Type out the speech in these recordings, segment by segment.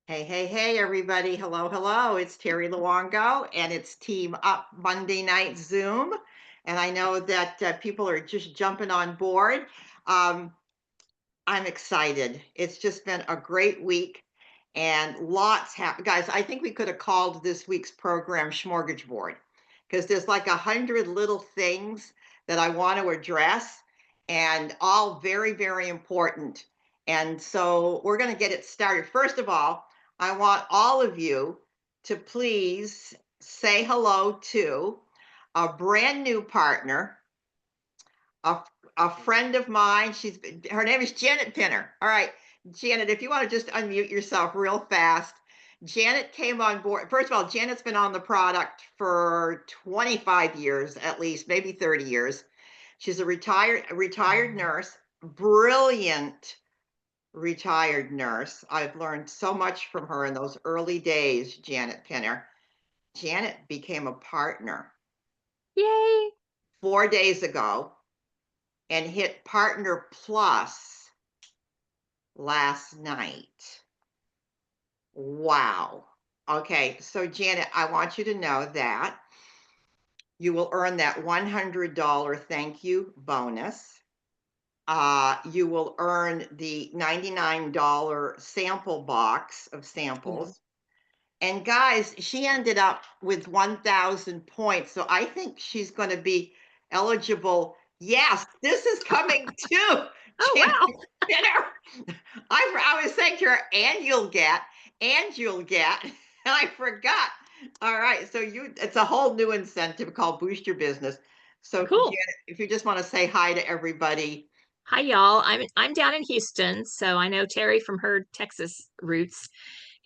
Hey, hey, hey, everybody. Hello, hello. It's Terry Luongo, and it's Team Up Monday Night Zoom. And I know that people are just jumping on board. Um, I'm excited. It's just been a great week and lots happen. Guys, I think we could have called this week's program Smorgasbord because there's like 100 little things that I want to address and all very, very important. And so we're going to get it started. First of all, I want all of you to please say hello to a brand new partner, a, a friend of mine. Her name is Janet Pinner. All right, Janet, if you want to just unmute yourself real fast. Janet came on board. First of all, Janet's been on the product for 25 years, at least, maybe 30 years. She's a retired nurse, brilliant retired nurse. I've learned so much from her in those early days, Janet Pinner. Janet became a partner Yay! 4 days ago and hit Partner Plus last night. Wow. Okay, so Janet, I want you to know that you will earn that $100 thank you bonus. You will earn the $99 sample box of samples. And guys, she ended up with 1,000 points. So I think she's going to be eligible. Yes, this is coming too. Oh, wow. I was saying to her, and you'll get, and I forgot. All right. So it's a whole new incentive called Boost Your Business. So Cool. Janet, if you just want to say hi to everybody. Hi, y'all. I'm down in Houston, so I know Terry from her Texas roots.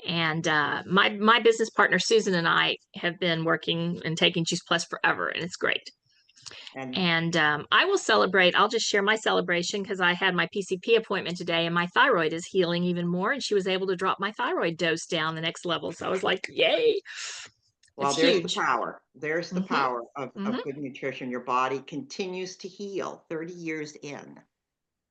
And my business partner Susan and I have been working and taking Juice Plus forever, and it's great. And I will celebrate. I'll just share my celebration because I had my PCP appointment today, and my thyroid is healing even more. And she was able to drop my thyroid dose down the next level. So I was like, "Yay!" Well, It's there's huge. the power. There's the Mm-hmm. power of Mm-hmm. good nutrition. Your body continues to heal 30 years in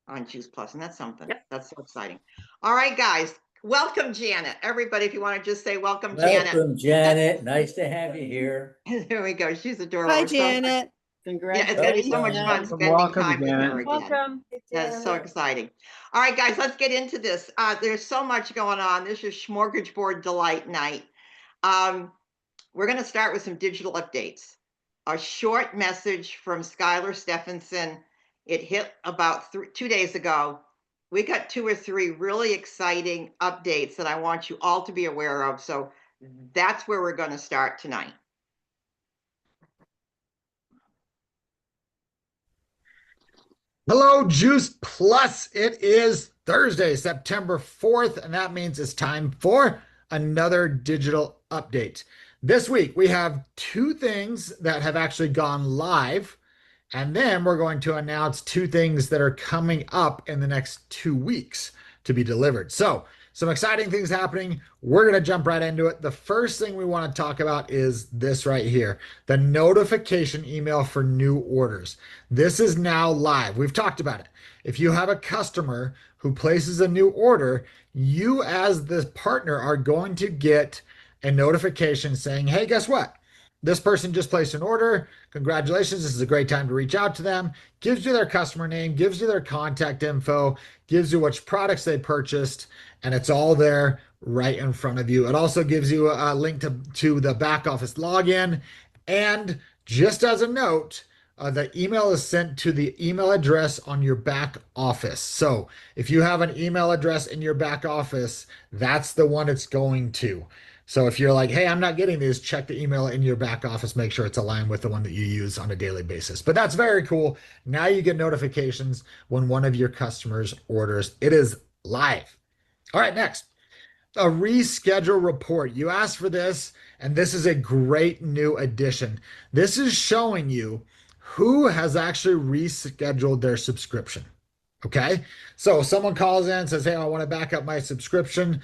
on Juice Plus, and that's something. Yep. That's so exciting. All right, guys, welcome, Janet. Everybody, if you want to just say welcome, Janet. Welcome, Janet. Nice to have you here. There we go. She's adorable. Hi, We're so Janet. yeah, it's gonna be so much fun Welcome. spending time with her again. Welcome. That's so exciting. All right, guys, let's get into this. There's so much going on. This is Smorgasbord Delight Night. We're going to start with some digital updates. A short message from Skylar Stephenson. It hit about 2 days ago. We got 2 or 3 really exciting updates that I want you all to be aware of. So that's where we're going to start tonight. Hello, Juice Plus. It is Thursday, September 4th, and that means it's time for another digital update. This week, we have 2 things that have actually gone live, and then we're going to announce 2 things that are coming up in the next 2 weeks to be delivered. So, some exciting things happening. We're going to jump right into it. The first thing we want to talk about is this right here, the notification email for new orders. This is now live. We've talked about it. If you have a customer who places a new order, you as the partner are going to get a notification saying, hey, guess what? This person just placed an order. Congratulations. This is a great time to reach out to them. Gives you their customer name, gives you their contact info, gives you which products they purchased, and it's all there right in front of you. It also gives you a link to the back office login. And just as a note, the email is sent to the email address on your back office. So if you have an email address in your back office, that's the one it's going to. So if you're like, hey, I'm not getting this, check the email in your back office, make sure it's aligned with the one that you use on a daily basis. But that's very cool. Now you get notifications when one of your customers orders. It is live. All right, next, a reschedule report. You asked for this, and this is a great new addition. This is showing you who has actually rescheduled their subscription. Okay, so someone calls in and says, hey, I want to back up my subscription.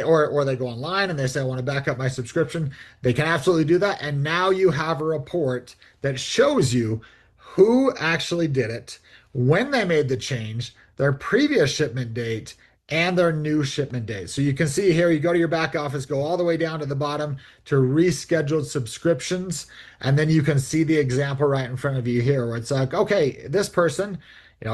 Or they go online and they say, I want to back up my subscription. They can absolutely do that. And now you have a report that shows you who actually did it, when they made the change, their previous shipment date, and their new shipment date. So you can see here, you go to your back office, go all the way down to the bottom to rescheduled subscriptions. And then you can see the example right in front of you here where it's like, okay, this person,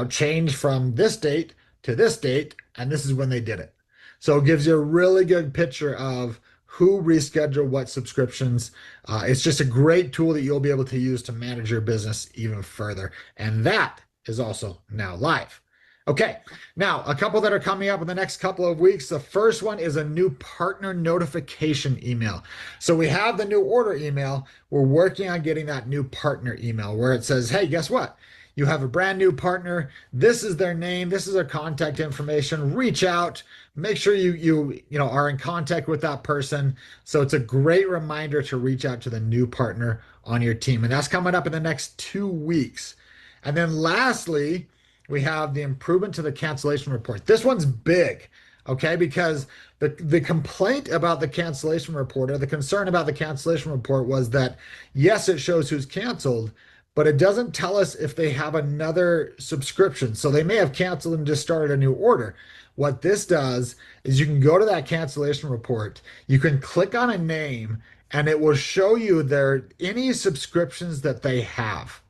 changed from this date to this date, and this is when they did it. So it gives you a really good picture of who rescheduled what subscriptions. It's just a great tool that you'll be able to use to manage your business even further. And that is also now live. Okay, now a couple that are coming up in the next couple of weeks. The first one is a new partner notification email. So we have the new order email. We're working on getting that new partner email where it says, hey, guess what? You have a brand new partner. This is their name. This is their contact information. Reach out. Make sure you are in contact with that person. So it's a great reminder to reach out to the new partner on your team. And that's coming up in the next 2 weeks. And then lastly, we have the improvement to the cancellation report. This one's big, okay? Because the complaint about the cancellation report or the concern about the cancellation report was that, yes, it shows who's canceled, but it doesn't tell us if they have another subscription. So they may have canceled and just started a new order. What this does is you can go to that cancellation report, you can click on a name, and it will show you any subscriptions that they have.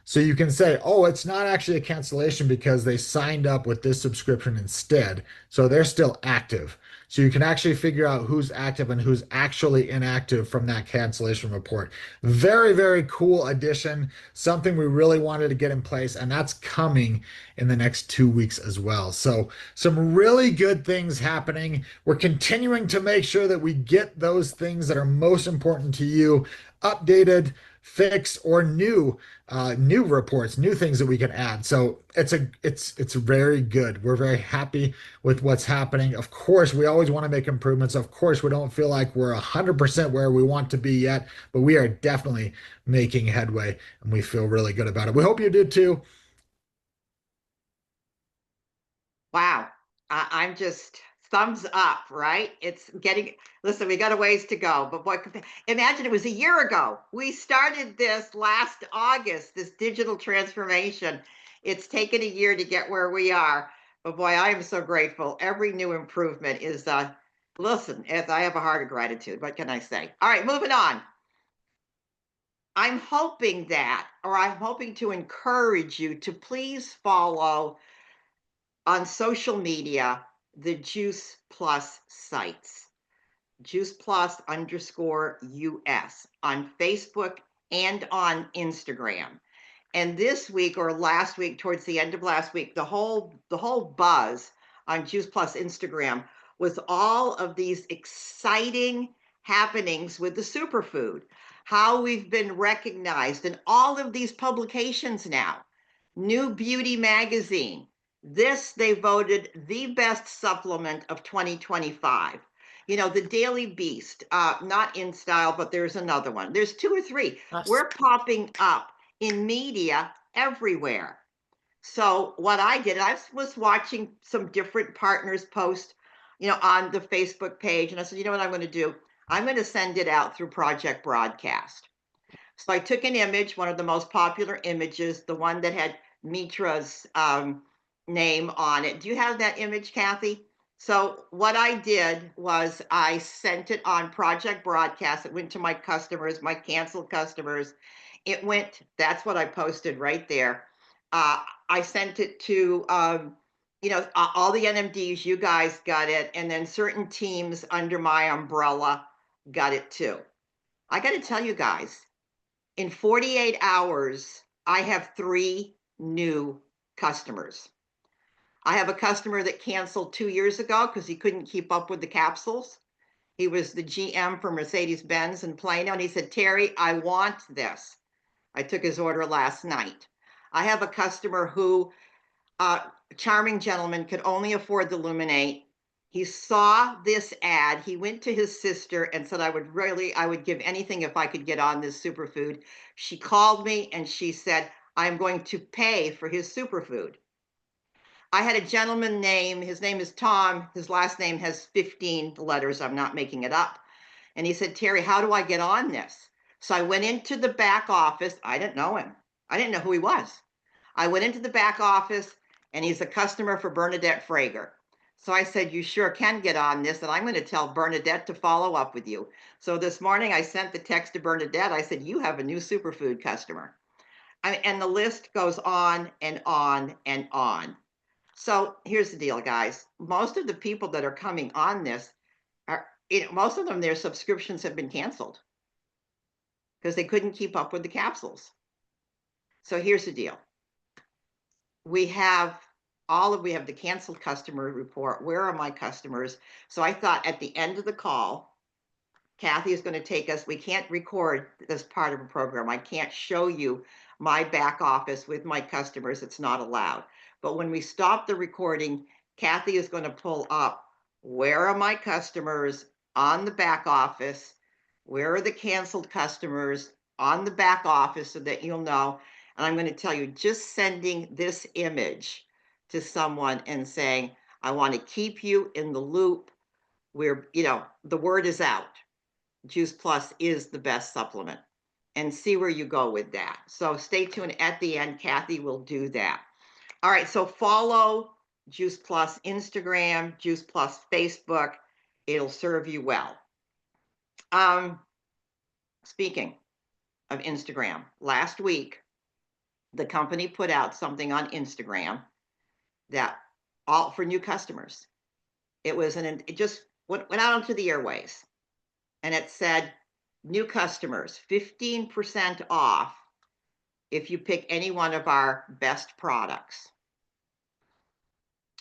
So you can say, oh, it's not actually a cancellation because they signed up with this subscription instead. So they're still active. So you can actually figure out who's active and who's actually inactive from that cancellation report. Very, very cool addition. Something we really wanted to get in place, and that's coming in the next 2 weeks as well. So some really good things happening. We're continuing to make sure that we get those things that are most important to you updated, fixed, or new reports, new things that we can add. So it's very good. We're very happy with what's happening. Of course, we always want to make improvements. Of course, we don't feel like we're 100% where we want to be yet, but we are definitely making headway, and we feel really good about it. We hope you do too. Wow. I'm just thumbs up, right? Listen, we got a ways to go, but boy, imagine it was a year ago. We started this last August, this digital transformation. It's taken a year to get where we are, but boy, I am so grateful. Every new improvement is, listen, as I have a heart of gratitude. What can I say? All right, moving on. I'm hoping to encourage you to please follow on social media the Juice Plus sites, Juice Plus _US on Facebook and on Instagram. And this week or last week, towards the end of last week, the whole buzz on Juice Plus Instagram was all of these exciting happenings with the superfood, how we've been recognized in all of these publications now. New Beauty Magazine, this they voted the best supplement of 2025. The Daily Beast, not In Style, but there's another one. There's 2 or 3. Us. We're popping up in media everywhere. So what I did, I was watching some different partners post, on the Facebook page. And I said, you know what I'm going to do? I'm going to send it out through Project Broadcast. So I took an image, one of the most popular images, the one that had Mitra's name on it. Do you have that image, Kathy? So what I did was I sent it on Project Broadcast. It went to my customers, my canceled customers. That's what I posted right there. I sent it to, all the NMDs, you guys got it. And then certain teams under my umbrella got it too. I got to tell you guys, in 48 hours, I have 3 new customers. I have a customer that canceled 2 years ago because he couldn't keep up with the capsules. He was the GM for Mercedes-Benz in Plano, and he said, Terry, I want this. I took his order last night. I have a customer who, charming gentleman, could only afford the Luminate. He saw this ad. He went to his sister and said, I would give anything if I could get on this superfood. She called me and she said, I'm going to pay for his superfood. I had a gentleman his name is Tom. His last name has 15 letters. I'm not making it up. And he said, Terry, how do I get on this? So I went into the back office. I didn't know him. I didn't know who he was. I went into the back office, and he's a customer for Bernadette Frager. So I said, you sure can get on this, and I'm going to tell Bernadette to follow up with you. So this morning I sent the text to Bernadette. I said, you have a new superfood customer. And the list goes on and on and on. So here's the deal, guys. Most of the people that are coming on this are, most of them, their subscriptions have been canceled because they couldn't keep up with the capsules. So here's the deal. We have the canceled customer report. Where are my customers? So I thought at the end of the call, Kathy is going to take us. We can't record this part of a program. I can't show you my back office with my customers. It's not allowed. But when we stop the recording, Kathy is going to pull up, where are my customers on the back office? Where are the canceled customers on the back office, so that you'll know. And I'm going to tell you, just sending this image to someone and saying, I want to keep you in the loop. Where, the word is out. Juice Plus is the best supplement, and see where you go with that. So stay tuned. At the end, Kathy will do that. All right, so follow Juice Plus Instagram, Juice Plus Facebook. It'll serve you well. Speaking of Instagram, last week, the company put out something on Instagram that all for new customers. It just went out onto the airways, and it said, new customers, 15% off if you pick any one of our best products.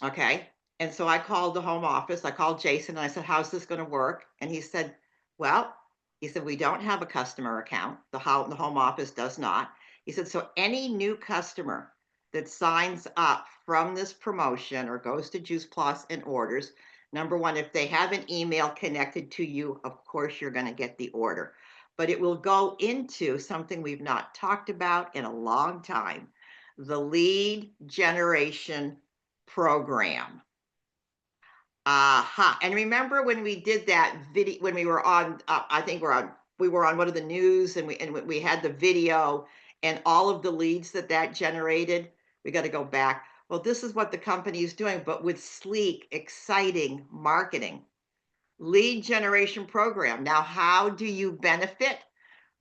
Okay. And so I called the home office. I called Jason and I said, how's this going to work? And he said, we don't have a customer account. The home office does not. He said, so any new customer that signs up from this promotion or goes to Juice Plus and orders, number one, if they have an email connected to you, of course, you're going to get the order. But it will go into something we've not talked about in a long time, the lead generation program. And remember when we did that video, when we were on, we were on one of the news, and we had the video and all of the leads that generated. We got to go back. Well, this is what the company is doing, but with sleek, exciting marketing. Lead generation program. Now, how do you benefit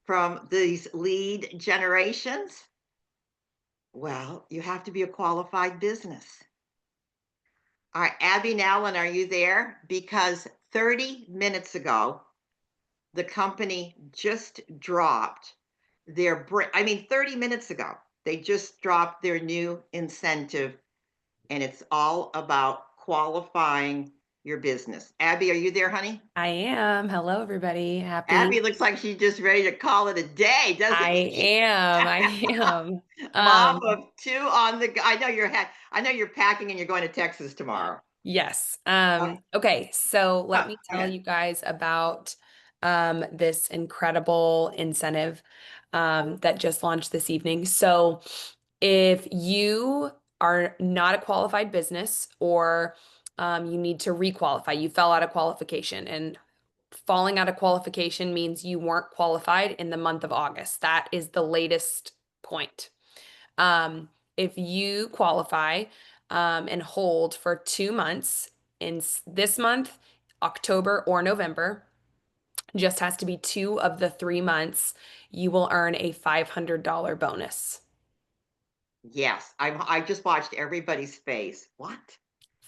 from these lead generations? Well, you have to be a qualified business. All right, Abby Nowlin, are you there? Because 30 minutes ago, the company just dropped 30 minutes ago, they just dropped their new incentive, and it's all about qualifying your business. Abby, are you there, honey? I am. Hello, everybody. Happy. Abby looks like she's just ready to call it a day, doesn't she? I am. Mom of two on the. I know you're packing and you're going to Texas tomorrow. Yes. Okay. So let me tell you guys about this incredible incentive that just launched this evening. So if you are not a qualified business, or you need to requalify, you fell out of qualification, and falling out of qualification means you weren't qualified in the month of August. That is the latest point. If you qualify and hold for 2 months in this month, October or November, just has to be 2 of the 3 months, you will earn a $500 bonus. Yes, I just watched everybody's face. What?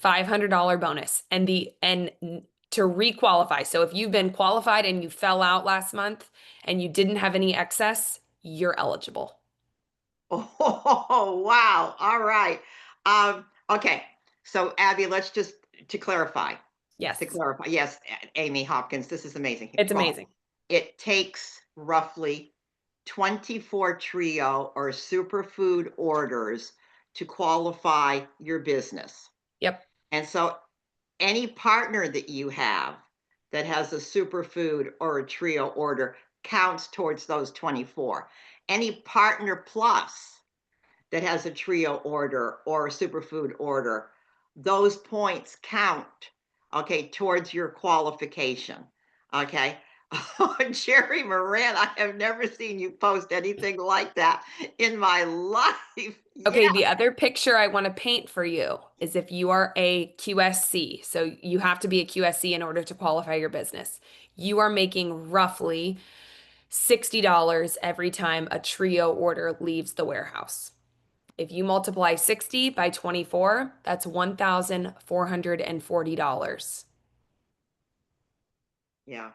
$500 bonus. And to requalify. So if you've been qualified and you fell out last month and you didn't have any excess, you're eligible. Oh, wow. All right. Okay. So Abby, let's just, to clarify. Yes. Yes, Amy Hopkins, this is amazing. It's amazing. It takes roughly 24 trio or superfood orders to qualify your business. Yep. And so any partner that you have that has a superfood or a trio order counts towards those 24. Any partner plus that has a trio order or a superfood order, those points count, okay, towards your qualification. Okay. Jerry Moran, I have never seen you post anything like that in my life. Okay, Yeah. the other picture I want to paint for you is if you are a QSC, so you have to be a QSC in order to qualify your business. You are making roughly $60 every time a trio order leaves the warehouse. If you multiply 60 by 24, that's $1,440. Yeah.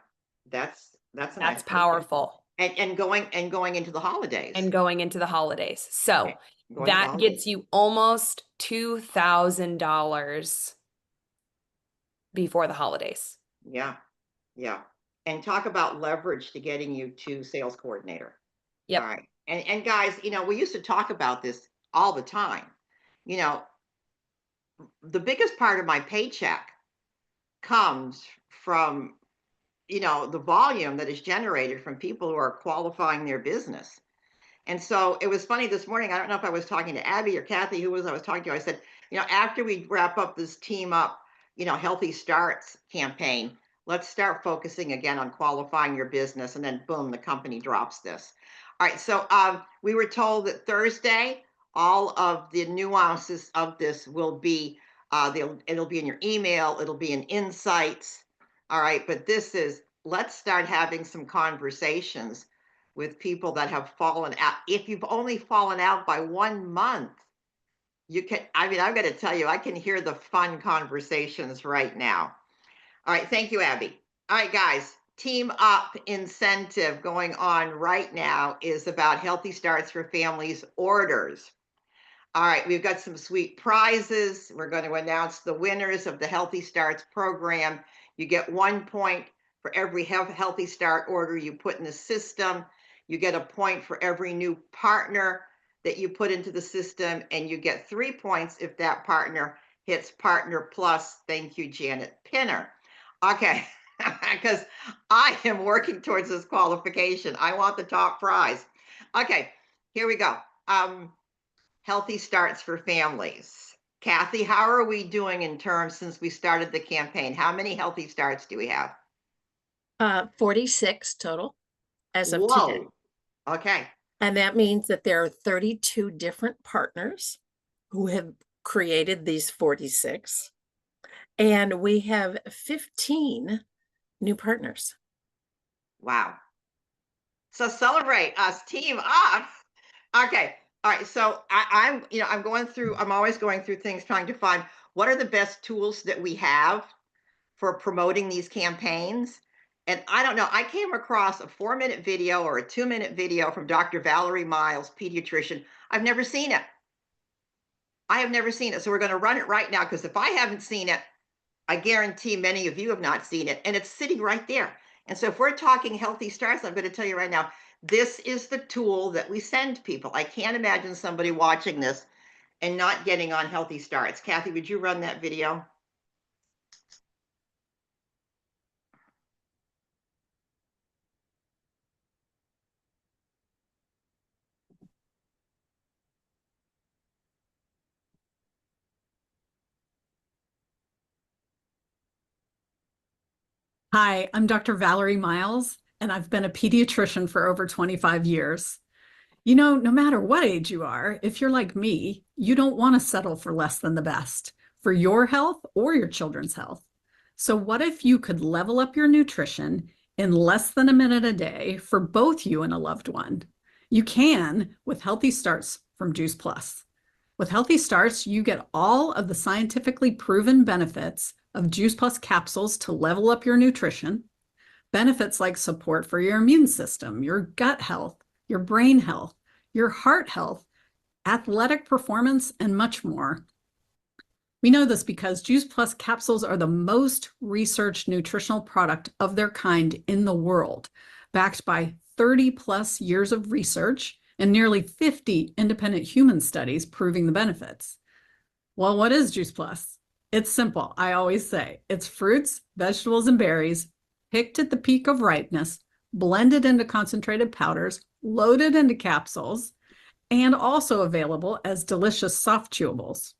That's a nice That's paycheck. powerful. And going into the holidays. And going into the holidays. So Okay, going to the that holidays. gets you almost $2,000 before the holidays. Yeah. Yeah. And talk about leverage to getting you to sales coordinator. Yep. All right. And guys, we used to talk about this all the time. You know, the biggest part of my paycheck comes from, the volume that is generated from people who are qualifying their business. And so it was funny this morning. I don't know if I was talking to Abby or Kathy, I was talking to. I said, after we wrap up this Team Up, Healthy Starts campaign, let's start focusing again on qualifying your business. And then boom, the company drops this. All right. So we were told that Thursday, all of the nuances of this will be, it'll be in your email, it'll be in Insights. All right. But let's start having some conversations with people that have fallen out. If you've only fallen out by 1 month, I'm going to tell you, I can hear the fun conversations right now. All right. Thank you, Abby. All right, guys, Team Up incentive going on right now is about Healthy Starts for Families orders. All right. We've got some sweet prizes. We're going to announce the winners of the Healthy Starts program. You get 1 point for every Healthy Start order you put in the system. You get a point for every new partner that you put into the system, and you get 3 points if that partner hits Partner Plus. Thank you, Janet Pinner. Okay, because I am working towards this qualification. I want the top prize. Okay, here we go. Healthy Starts for Families. Kathy, how are we doing in terms since we started the campaign? How many Healthy Starts do we have? 46 total as of today. Whoa. Okay. And that means that there are 32 different partners who have created these 46. And we have 15 new partners. Wow. So celebrate us, Team Up. Okay. All right. So I'm always going through things, trying to find what are the best tools that we have for promoting these campaigns. And I don't know, I came across a 4-minute video or a 2-minute video from Dr. Valerie Miles, pediatrician. I've never seen it. I have never seen it. So we're going to run it right now, because if I haven't seen it, I guarantee many of you have not seen it, and it's sitting right there. And so if we're talking Healthy Starts, I'm going to tell you right now, this is the tool that we send people. I can't imagine somebody watching this and not getting on Healthy Starts. Kathy, would you run that video? Hi, I'm Dr. Valerie Miles, and I've been a pediatrician for over 25 years. No matter what age you are, if you're like me, you don't want to settle for less than the best for your health or your children's health. So what if you could level up your nutrition in less than a minute a day for both you and a loved one? You can with Healthy Starts from Juice Plus. With Healthy Starts, you get all of the scientifically proven benefits of Juice Plus capsules to level up your nutrition, benefits like support for your immune system, your gut health, your brain health, your heart health, athletic performance, and much more. We know this because Juice Plus capsules are the most researched nutritional product of their kind in the world, backed by 30 plus years of research and nearly 50 independent human studies proving the benefits. Well, what is Juice Plus? It's simple. I always say it's fruits, vegetables, and berries picked at the peak of ripeness, blended into concentrated powders, loaded into capsules, and also available as delicious soft chewables.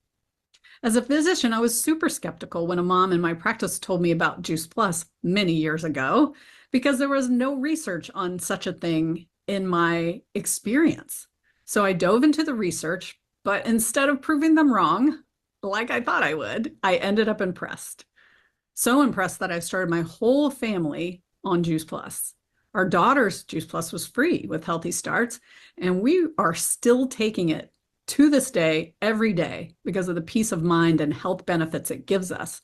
As a physician, I was super skeptical when a mom in my practice told me about Juice Plus many years ago, because there was no research on such a thing in my experience. So I dove into the research, But instead of proving them wrong, like I thought I would, I ended up impressed. So impressed that I started my whole family on Juice Plus. Our daughter's Juice Plus was free with Healthy Starts, and we are still taking it to this day, every day, because of the peace of mind and health benefits it gives us.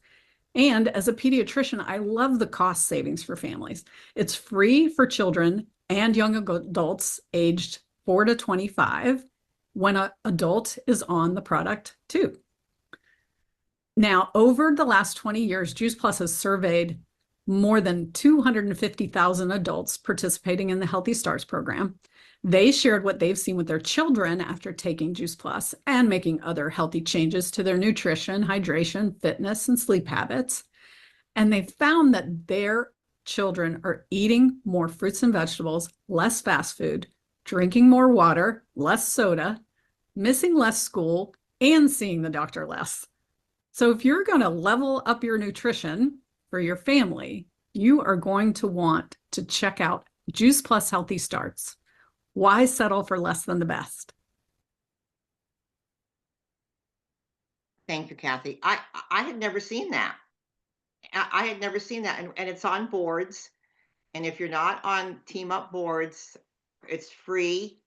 And as a pediatrician, I love the cost savings for families. It's free for children and young adults aged 4 to 25 when an adult is on the product too. Now, over the last 20 years, Juice Plus has surveyed more than 250,000 adults participating in the Healthy Starts program. They shared what they've seen with their children after taking Juice Plus and making other healthy changes to their nutrition, hydration, fitness, and sleep habits. And they found that their children are eating more fruits and vegetables, less fast food, drinking more water, less soda, missing less school, and seeing the doctor less. So if you're going to level up your nutrition for your family, you are going to want to check out Juice Plus Healthy Starts. Why settle for less than the best? Thank you, Kathy. I had never seen that. I had never seen that, and it's on boards. And if you're not on Team Up boards, it's free.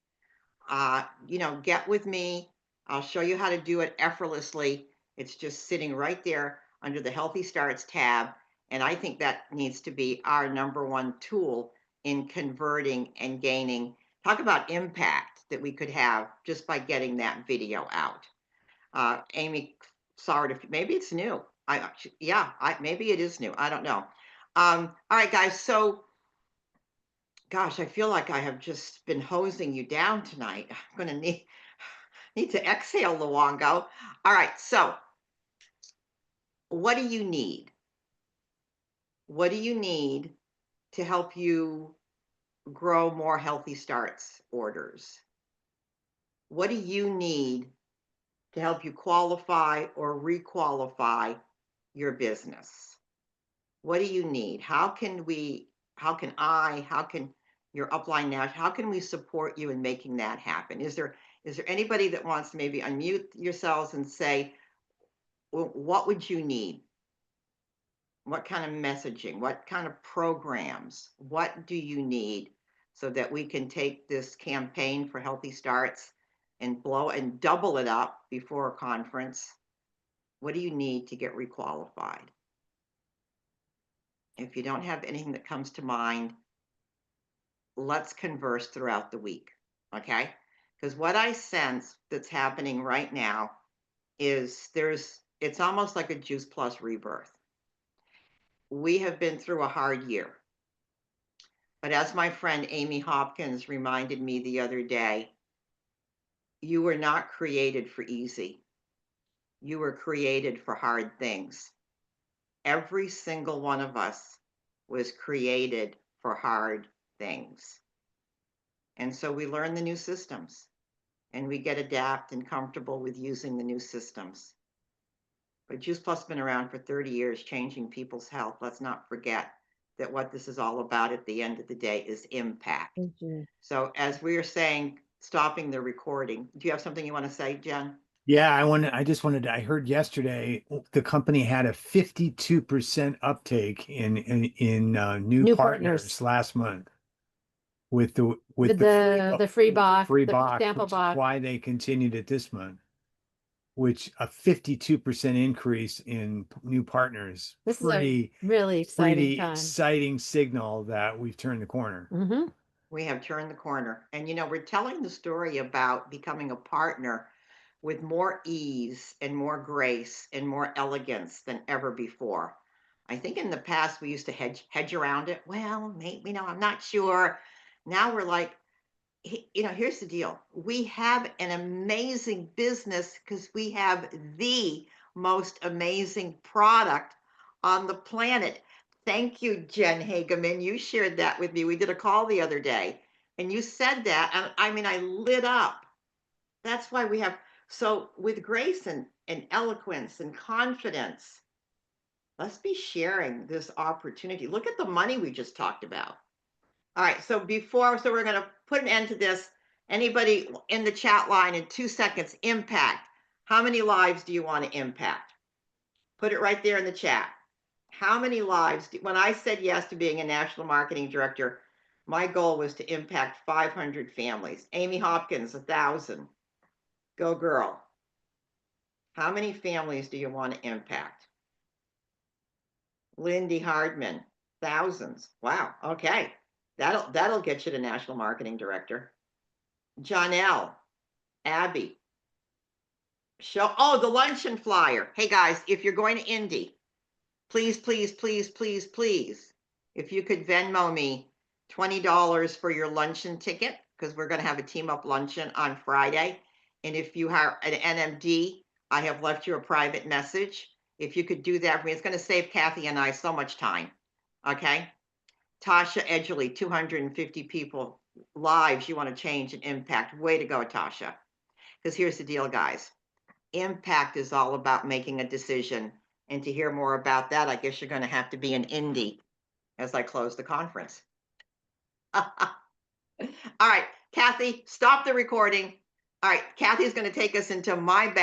Get with me. I'll show you how to do it effortlessly. It's just sitting right there under the Healthy Starts tab. And I think that needs to be our #1 tool in converting and gaining. Talk about impact that we could have just by getting that video out. Amy saw it. Maybe it's new. Maybe it is new. I don't know. All right, guys. So, gosh, I feel like I have just been hosing you down tonight. I'm going to need to exhale, Luongo. All right. So, what do you need? What do you need to help you grow more Healthy Starts orders? What do you need to help you qualify or requalify your business? What do you need? How can your upline now, how can we support you in making that happen? Is there anybody that wants to maybe unmute yourselves and say, well, what would you need? What kind of messaging? What kind of programs? What do you need so that we can take this campaign for Healthy Starts and blow and double it up before a conference? What do you need to get requalified? If you don't have anything that comes to mind, let's converse throughout the week, okay? Because what I sense that's happening right now is it's almost like a Juice Plus rebirth. We have been through a hard year. But as my friend Amy Hopkins reminded me the other day, you were not created for easy. You were created for hard things. Every single one of us was created for hard things. And so we learn the new systems and we get adapt and comfortable with using the new systems. But Juice Plus has been around for 30 years, changing people's health. Let's not forget that what this is all about at the end of the day is impact. Mm-hmm. So as we are saying, stopping the recording, do you have something you want to say, Jen? Yeah, I heard yesterday the company had a 52% uptake in new partners last month with the free box, free the box, sample which is box. why they continued it this month, which a 52% increase in new partners. This is a really exciting time. Exciting signal that we've turned the corner. Mm-hmm. We have turned the corner. And, we're telling the story about becoming a partner with more ease and more grace and more elegance than ever before. I think in the past we used to hedge around it. Well, maybe, I'm not sure. Now we're like, here's the deal. We have an amazing business because we have the most amazing product on the planet. Thank you, Jen Hageman. You shared that with me. We did a call the other day and you said that. And I lit up. That's why we have, so with grace and eloquence and confidence, let's be sharing this opportunity. Look at the money we just talked about. All right, so we're going to put an end to this. Anybody in the chat line in 2 seconds, impact. How many lives do you want to impact? Put it right there in the chat. How many lives, when I said yes to being a national marketing director, my goal was to impact 500 families. Amy Hopkins, 1,000. Go girl. How many families do you want to impact? Lindy Hardman, thousands. Wow. Okay. That'll get you to national marketing director. Jonelle, Abby. The luncheon flyer. Hey guys, if you're going to Indy, please, please, please, please, please, if you could Venmo me $20 for your luncheon ticket, because we're going to have a team up luncheon on Friday. And if you have an NMD, I have left you a private message. If you could do that for me, it's going to save Kathy and I so much time. Okay. Tasha Edgley, 250 people lives you want to change and impact. Way to go, Tasha. Because here's the deal, guys. Impact is all about making a decision. And to hear more about that, I guess you're going to have to be in Indy as I close the conference. All right, Kathy, stop the recording. All right, Kathy's going to take us into my